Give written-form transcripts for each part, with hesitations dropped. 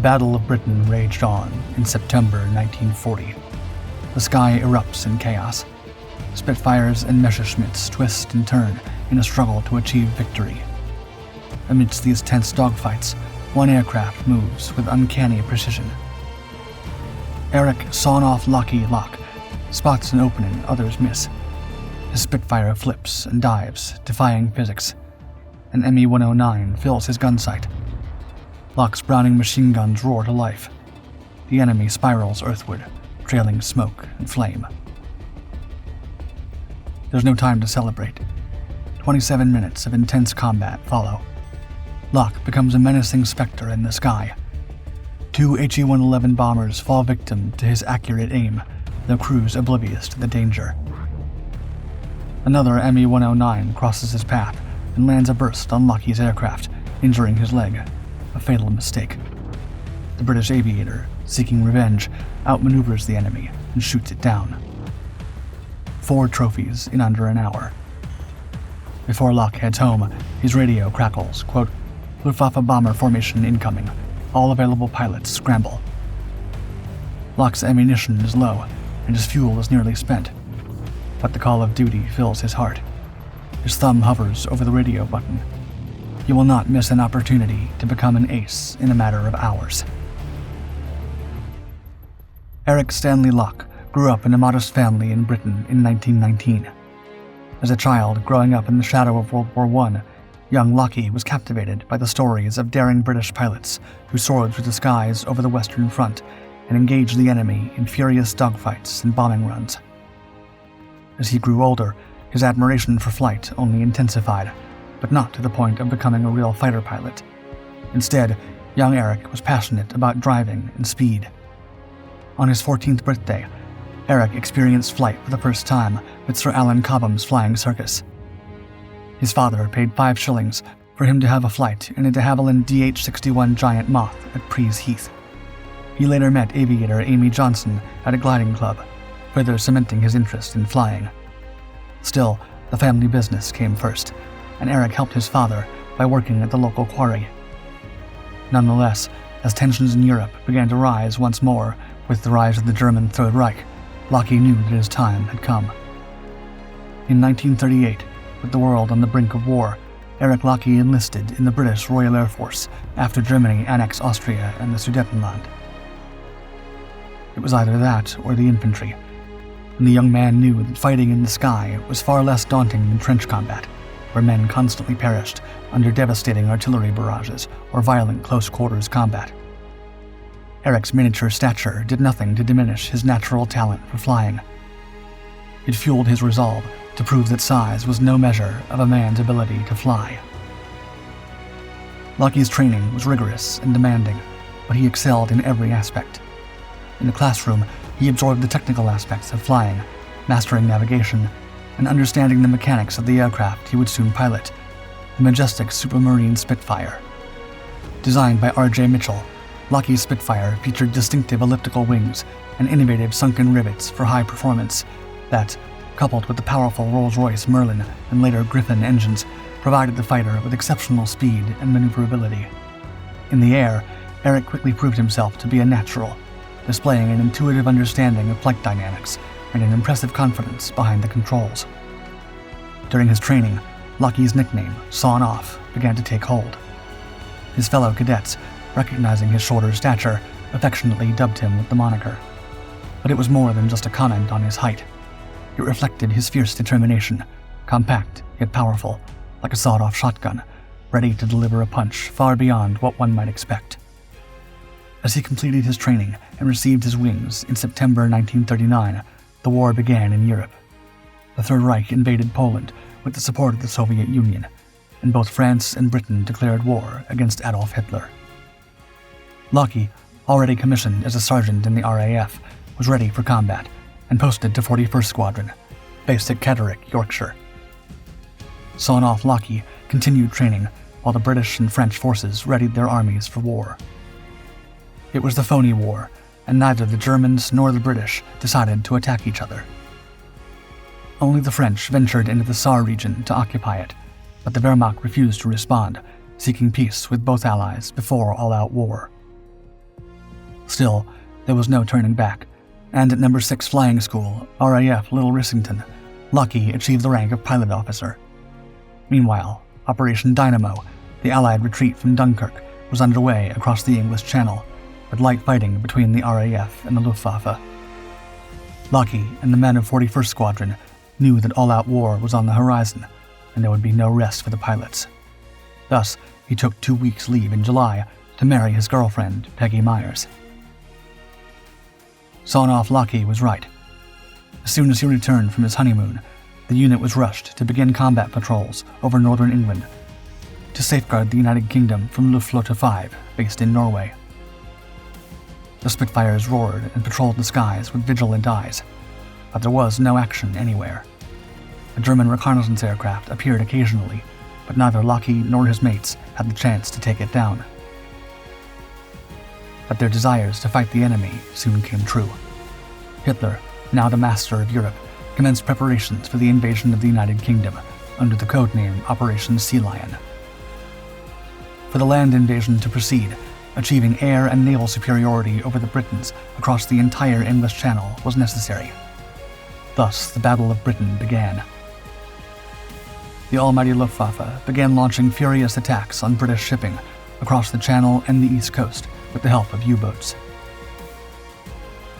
Battle of Britain raged on in September 1940. The sky erupts in chaos. Spitfires and Messerschmitts twist and turn in a struggle to achieve victory. Amidst these tense dogfights, one aircraft moves with uncanny precision. Eric Sawn-Off Lockie spots an opening others miss. His Spitfire flips and dives, defying physics. An Me-109 fills his gunsight. Locke's Browning machine guns roar to life. The enemy spirals earthward, trailing smoke and flame. There's no time to celebrate. 27 minutes of intense combat follow. Locke becomes a menacing specter in the sky. 2 HE-111 bombers fall victim to his accurate aim, their crews oblivious to the danger. Another Me-109 crosses his path and lands a burst on Lockie's aircraft, injuring his leg, a fatal mistake. The British aviator, seeking revenge, outmaneuvers the enemy and shoots it down. 4 trophies in under an hour. Before Locke heads home, his radio crackles, quote, "Luftwaffe bomber formation incoming. All available pilots scramble." Locke's ammunition is low, and his fuel is nearly spent. But the call of duty fills his heart. His thumb hovers over the radio button. He will not miss an opportunity to become an ace in a matter of hours. Eric Stanley Locke grew up in a modest family in Britain in 1919. As a child growing up in the shadow of World War I, young Lockie was captivated by the stories of daring British pilots who soared through the skies over the Western Front and engaged the enemy in furious dogfights and bombing runs. As he grew older, his admiration for flight only intensified, but not to the point of becoming a real fighter pilot. Instead, young Eric was passionate about driving and speed. On his 14th birthday, Eric experienced flight for the first time with Sir Alan Cobham's flying circus. His father paid 5 shillings for him to have a flight in a de Havilland DH-61 Giant Moth at Prees Heath. He later met aviator Amy Johnson at a gliding club, further cementing his interest in flying. Still, the family business came first, and Eric helped his father by working at the local quarry. Nonetheless, as tensions in Europe began to rise once more with the rise of the German Third Reich, Lockie knew that his time had come. In 1938, with the world on the brink of war, Eric Lockie enlisted in the British Royal Air Force after Germany annexed Austria and the Sudetenland. It was either that or the infantry, and the young man knew that fighting in the sky was far less daunting than trench combat, where men constantly perished under devastating artillery barrages or violent close-quarters combat. Eric's miniature stature did nothing to diminish his natural talent for flying. It fueled his resolve to prove that size was no measure of a man's ability to fly. Lockie's training was rigorous and demanding, but he excelled in every aspect. In the classroom, he absorbed the technical aspects of flying, mastering navigation, and understanding the mechanics of the aircraft he would soon pilot, the majestic Supermarine Spitfire. Designed by R.J. Mitchell, Lockie's Spitfire featured distinctive elliptical wings and innovative sunken rivets for high performance that, coupled with the powerful Rolls-Royce Merlin and later Griffin engines, provided the fighter with exceptional speed and maneuverability. In the air, Eric quickly proved himself to be a natural, displaying an intuitive understanding of flight dynamics and an impressive confidence behind the controls. During his training, Lockie's nickname, Sawn-Off, began to take hold. His fellow cadets, recognizing his shorter stature, affectionately dubbed him with the moniker. But it was more than just a comment on his height. It reflected his fierce determination, compact yet powerful, like a sawed-off shotgun, ready to deliver a punch far beyond what one might expect. As he completed his training and received his wings in September 1939, the war began in Europe. The Third Reich invaded Poland with the support of the Soviet Union, and both France and Britain declared war against Adolf Hitler. Lockie, already commissioned as a sergeant in the RAF, was ready for combat and posted to 41st Squadron, based at Catterick, Yorkshire. Sawn-Off Lockie continued training while the British and French forces readied their armies for war. It was the phony war, and neither the Germans nor the British decided to attack each other. Only the French ventured into the Saar region to occupy it, but the Wehrmacht refused to respond, seeking peace with both allies before all-out war. Still, there was no turning back, and at No. 6 Flying School, RAF Little Rissington, Lockie achieved the rank of pilot officer. Meanwhile, Operation Dynamo, the Allied retreat from Dunkirk, was underway across the English Channel, with light fighting between the RAF and the Luftwaffe. Lockie and the men of 41st Squadron knew that all-out war was on the horizon, and there would be no rest for the pilots. Thus, he took 2 weeks' leave in July to marry his girlfriend, Peggy Myers. Sawn-Off Lockie was right. As soon as he returned from his honeymoon, the unit was rushed to begin combat patrols over northern England to safeguard the United Kingdom from Luftflotte 5, based in Norway. The Spitfires roared and patrolled the skies with vigilant eyes, but there was no action anywhere. A German reconnaissance aircraft appeared occasionally, but neither Lockie nor his mates had the chance to take it down. But their desires to fight the enemy soon came true. Hitler, now the master of Europe, commenced preparations for the invasion of the United Kingdom under the codename Operation Sea Lion. For the land invasion to proceed, achieving air and naval superiority over the Britons across the entire English Channel was necessary. Thus, the Battle of Britain began. The almighty Luftwaffe began launching furious attacks on British shipping across the Channel and the East Coast with the help of U-boats.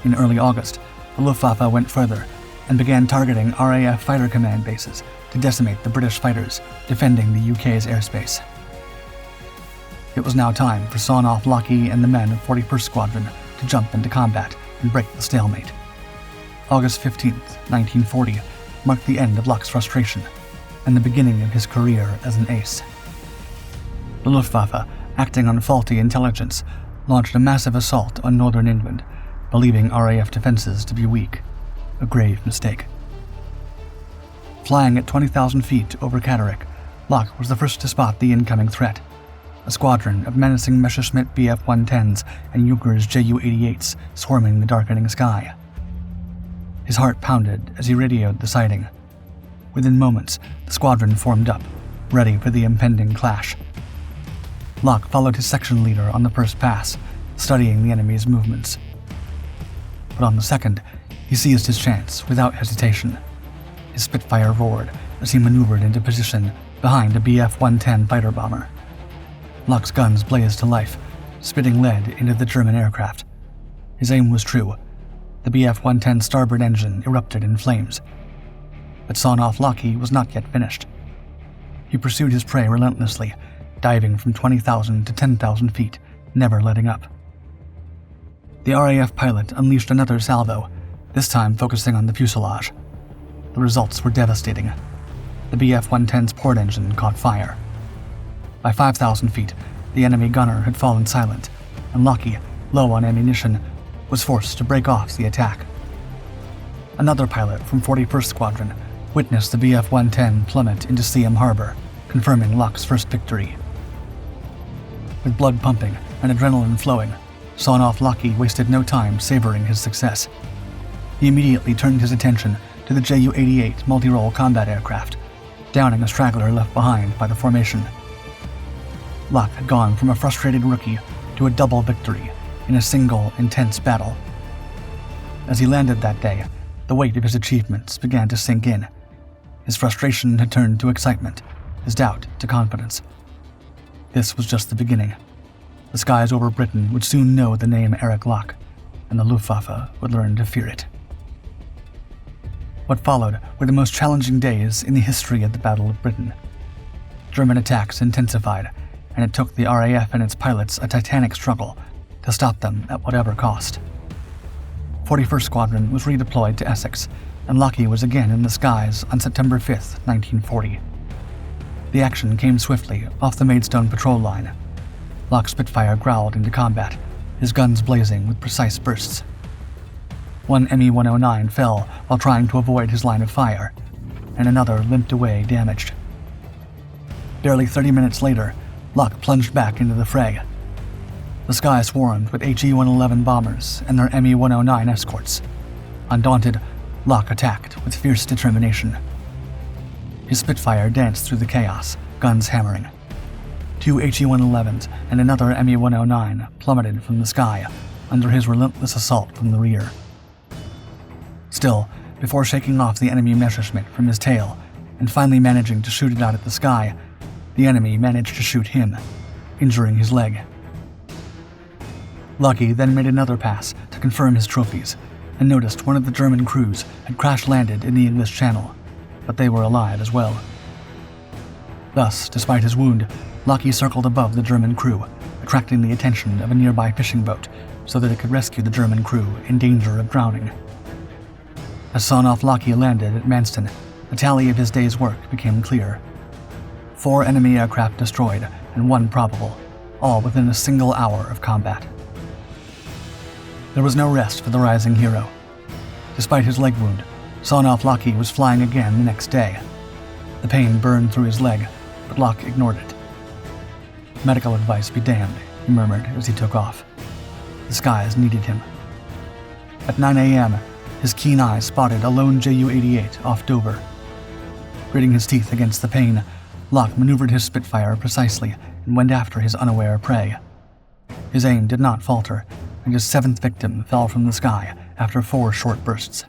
In early August, the Luftwaffe went further and began targeting RAF fighter command bases to decimate the British fighters defending the UK's airspace. It was now time for Sawn-Off Lockie and the men of 41st Squadron to jump into combat and break the stalemate. August 15, 1940, marked the end of Locke's frustration and the beginning of his career as an ace. The Luftwaffe, acting on faulty intelligence, launched a massive assault on northern England, believing RAF defenses to be weak, a grave mistake. Flying at 20,000 feet over Catterick, Locke was the first to spot the incoming threat, a squadron of menacing Messerschmitt Bf-110s and Junkers Ju-88s swarming the darkening sky. His heart pounded as he radioed the sighting. Within moments, the squadron formed up, ready for the impending clash. Locke followed his section leader on the first pass, studying the enemy's movements. But on the second, he seized his chance without hesitation. His Spitfire roared as he maneuvered into position behind a Bf-110 fighter bomber. Locke's guns blazed to life, spitting lead into the German aircraft. His aim was true. The Bf-110 starboard engine erupted in flames. But Sawn-Off Lockie was not yet finished. He pursued his prey relentlessly, diving from 20,000 to 10,000 feet, never letting up. The RAF pilot unleashed another salvo, this time focusing on the fuselage. The results were devastating. The Bf-110's port engine caught fire. By 5,000 feet, the enemy gunner had fallen silent, and Lockie, low on ammunition, was forced to break off the attack. Another pilot from 41st Squadron witnessed the Bf-110 plummet into Seaham Harbor, confirming Locke's first victory. With blood pumping and adrenaline flowing, Sawn-Off Lockie wasted no time savoring his success. He immediately turned his attention to the Ju-88 multi-role combat aircraft, downing a straggler left behind by the formation. Locke had gone from a frustrated rookie to a double victory in a single, intense battle. As he landed that day, the weight of his achievements began to sink in. His frustration had turned to excitement, his doubt to confidence. This was just the beginning. The skies over Britain would soon know the name Eric Locke, and the Luftwaffe would learn to fear it. What followed were the most challenging days in the history of the Battle of Britain. German attacks intensified, and it took the RAF and its pilots a titanic struggle to stop them at whatever cost. 41st Squadron was redeployed to Essex, and Lockie was again in the skies on September 5, 1940. The action came swiftly off the Maidstone patrol line. Locke's Spitfire growled into combat, his guns blazing with precise bursts. One Me-109 fell while trying to avoid his line of fire, and another limped away damaged. Barely 30 minutes later, Locke plunged back into the fray. The sky swarmed with HE-111 bombers and their Me-109 escorts. Undaunted, Locke attacked with fierce determination. His Spitfire danced through the chaos, guns hammering. 2 HE-111s and another Me-109 plummeted from the sky, under his relentless assault from the rear. Still, before shaking off the enemy Messerschmitt from his tail and finally managing to shoot it out at the sky, the enemy managed to shoot him, injuring his leg. Lockie then made another pass to confirm his trophies and noticed one of the German crews had crash-landed in the English Channel, but they were alive as well. Thus, despite his wound, Lockie circled above the German crew, attracting the attention of a nearby fishing boat so that it could rescue the German crew in danger of drowning. As Sawn-Off Lockie landed at Amidst, the tally of his day's work became clear. 4 enemy aircraft destroyed and 1 probable, all within a single hour of combat. There was no rest for the rising hero. Despite his leg wound, Sawn-Off Lockie was flying again the next day. The pain burned through his leg, but Locke ignored it. "Medical advice be damned," he murmured as he took off. The skies needed him. At 9 a.m., his keen eye spotted a lone Ju-88 off Dover. Gritting his teeth against the pain, Locke maneuvered his Spitfire precisely and went after his unaware prey. His aim did not falter, and his 7th victim fell from the sky after 4 short bursts.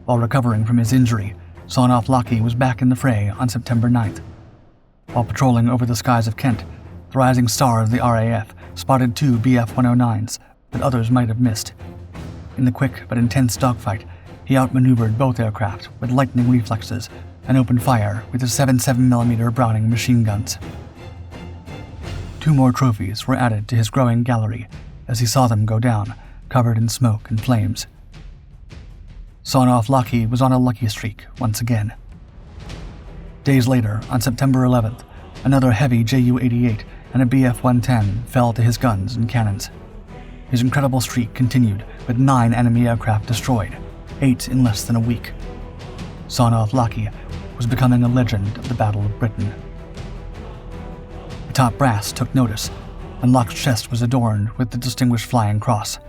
While recovering from his injury, Sawn-Off Lockie was back in the fray on September 9th. While patrolling over the skies of Kent, the rising star of the RAF spotted 2 Bf-109s that others might have missed. In the quick but intense dogfight, he outmaneuvered both aircraft with lightning reflexes and opened fire with his 7.7mm Browning machine guns. 2 more trophies were added to his growing gallery as he saw them go down, covered in smoke and flames. Sawn-Off Lockie was on a lucky streak once again. Days later, on September 11th, another heavy Ju-88 and a Bf-110 fell to his guns and cannons. His incredible streak continued with 9 enemy aircraft destroyed, 8 in less than a week. Sawn-Off Lockie was becoming a legend of the Battle of Britain. The top brass took notice, and Locke's chest was adorned with the Distinguished Flying Cross.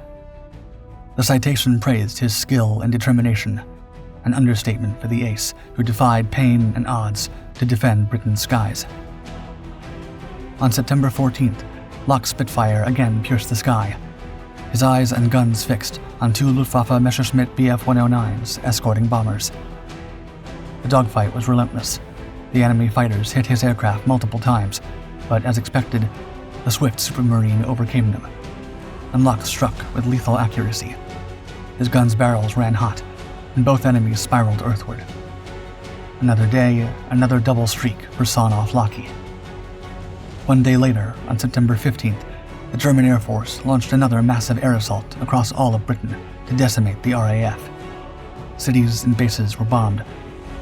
The citation praised his skill and determination, an understatement for the ace who defied pain and odds to defend Britain's skies. On September 14th, Locke's Spitfire again pierced the sky, his eyes and guns fixed on 2 Luftwaffe Messerschmitt Bf-109s escorting bombers. The dogfight was relentless. The enemy fighters hit his aircraft multiple times, but as expected, the swift supermarine overcame them, and Locke struck with lethal accuracy. His gun's barrels ran hot, and both enemies spiraled earthward. Another day, another double streak for Sawn-Off Lockie. 1 day later, on September 15th, the German Air Force launched another massive air assault across all of Britain to decimate the RAF. Cities and bases were bombed,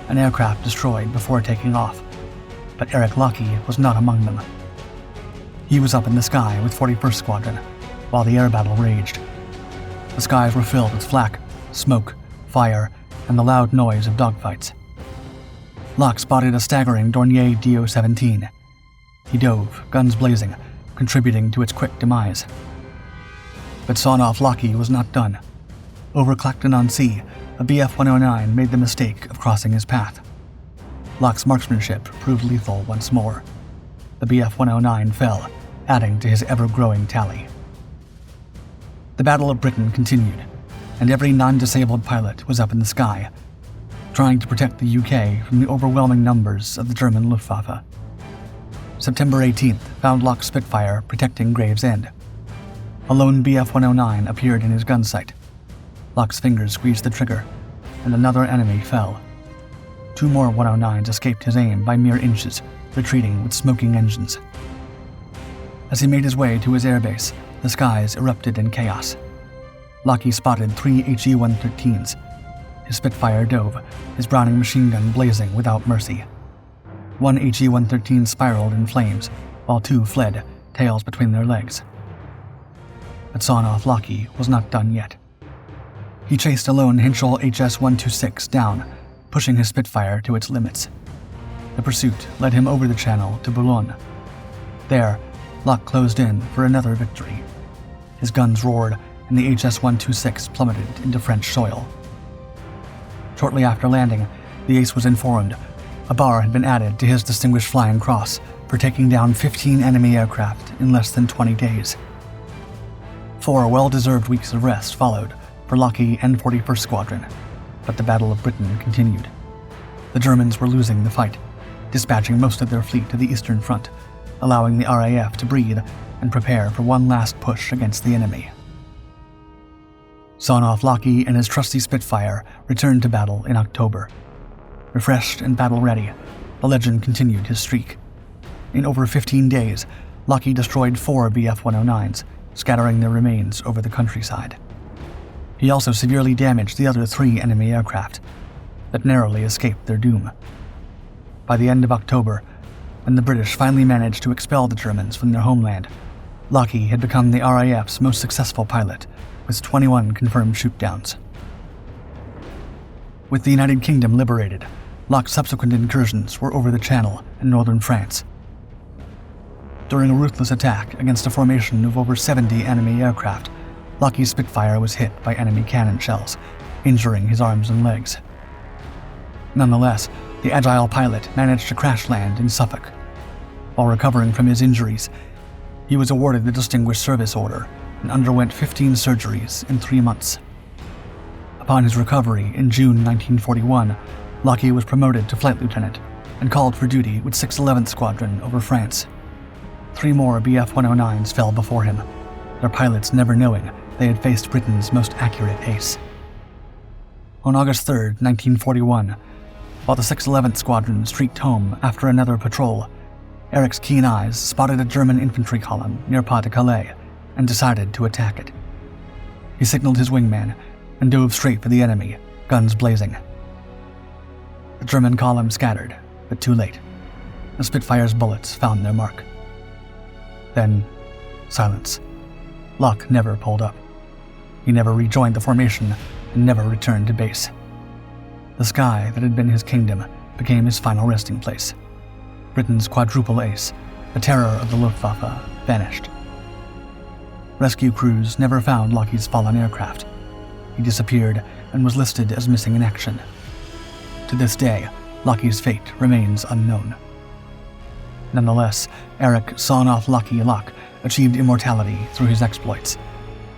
and aircraft destroyed before taking off, but Eric Lockie was not among them. He was up in the sky with 41st Squadron, while the air battle raged. The skies were filled with flak, smoke, fire, and the loud noise of dogfights. Locke spotted a staggering Dornier Do-17. He dove, guns blazing, contributing to its quick demise. But Sawn-Off Lockie was not done. Over Clacton-on-Sea, a Bf-109 made the mistake of crossing his path. Locke's marksmanship proved lethal once more. The Bf-109 fell, adding to his ever-growing tally. The Battle of Britain continued, and every non-disabled pilot was up in the sky, trying to protect the UK from the overwhelming numbers of the German Luftwaffe. September 18th found Locke's Spitfire protecting Gravesend. A lone Bf-109 appeared in his gunsight. Locke's fingers squeezed the trigger, and another enemy fell. 2 more 109s escaped his aim by mere inches, retreating with smoking engines. As he made his way to his airbase, the skies erupted in chaos. Lockie spotted 3 HE-113s. His Spitfire dove, his Browning machine gun blazing without mercy. 1 HE-113 spiraled in flames, while 2 fled, tails between their legs. But Sawn-Off Lockie was not done yet. He chased a lone Hinchell HS-126 down, pushing his Spitfire to its limits. The pursuit led him over the channel to Boulogne. There, Locke closed in for another victory. His guns roared, and the HS-126 plummeted into French soil. Shortly after landing, the ace was informed a bar had been added to his Distinguished Flying Cross for taking down 15 enemy aircraft in less than 20 days. 4 well-deserved weeks of rest followed for Lockie and 41st Squadron, but the Battle of Britain continued. The Germans were losing the fight, dispatching most of their fleet to the Eastern Front, allowing the RAF to breathe and prepare for one last push against the enemy. Sawn-Off Lockie and his trusty Spitfire returned to battle in October. Refreshed and battle-ready, the legend continued his streak. In over 15 days, Lockie destroyed 4 Bf-109s, scattering their remains over the countryside. He also severely damaged the other 3 enemy aircraft that narrowly escaped their doom. By the end of October, when the British finally managed to expel the Germans from their homeland, Lockie had become the RAF's most successful pilot, with 21 confirmed shootdowns. With the United Kingdom liberated, Lock's subsequent incursions were over the Channel and northern France. During a ruthless attack against a formation of over 70 enemy aircraft, Lockie's Spitfire was hit by enemy cannon shells, injuring his arms and legs. Nonetheless, the agile pilot managed to crash land in Suffolk. While recovering from his injuries, he was awarded the Distinguished Service Order and underwent 15 surgeries in 3 months. Upon his recovery in June 1941, Lockie was promoted to flight lieutenant and called for duty with 611th Squadron over France. 3 more Bf-109s fell before him, their pilots never knowing they had faced Britain's most accurate ace. On August 3, 1941, while the 611th Squadron streaked home after another patrol, Eric's keen eyes spotted a German infantry column near Pas-de-Calais and decided to attack it. He signaled his wingman and dove straight for the enemy, guns blazing. The German column scattered, but too late. The Spitfire's bullets found their mark. Then, silence. Locke never pulled up. He never rejoined the formation and never returned to base. The sky that had been his kingdom became his final resting place. Britain's quadruple ace, the terror of the Luftwaffe, vanished. Rescue crews never found Lockie's fallen aircraft. He disappeared and was listed as missing in action. To this day, Lockie's fate remains unknown. Nonetheless, Eric Sawn-Off Lockie Locke achieved immortality through his exploits,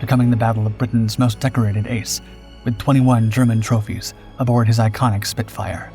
becoming the Battle of Britain's most decorated ace, with 21 German trophies aboard his iconic Spitfire.